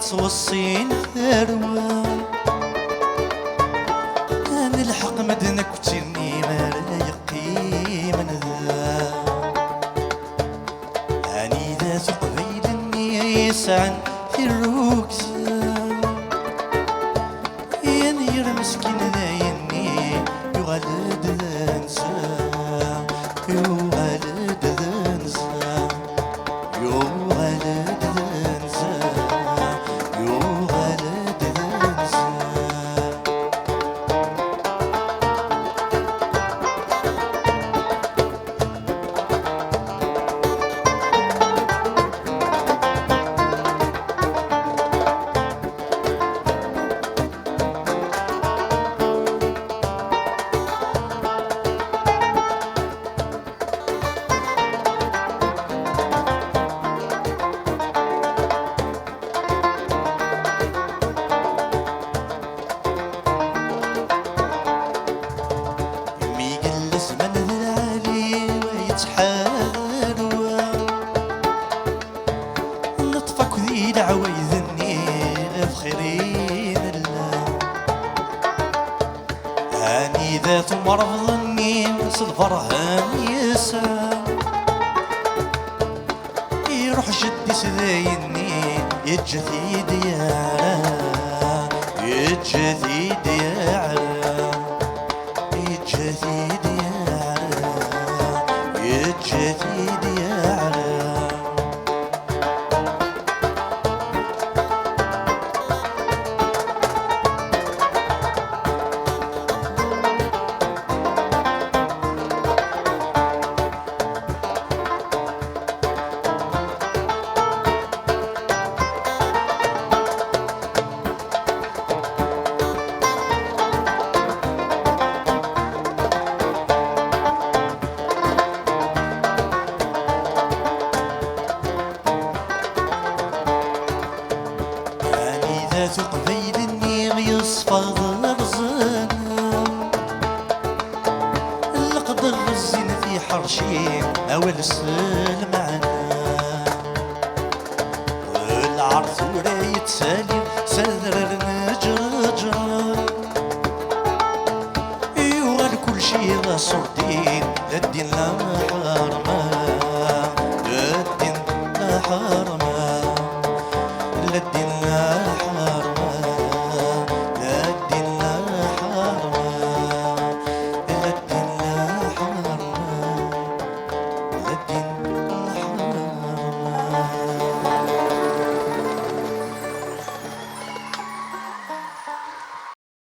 توصين ثروة أنا الحق مدنك وترني ما يقي من ذا أني ذات قبيل يسعن في الركزة ينير مسكين ذا يني يغلد ذا نسا يغلد ذا نسا يغلد ذا نسا يغلد ذا نسا نطفك ذي دعوة يذني بخيرين الله هاني ذات مرض ظني صدفرهان يسا يروح جدي سذايني يجثي ديارا يجثي ديارا يجثي ديارا يجثي ديارا ذات قبيل النيم يصفغ الرزن القدر الزين في حرشي أول السلم معنا والعرض وراية سالي سذر نجرجر يوغل كل شي غا صردين للدين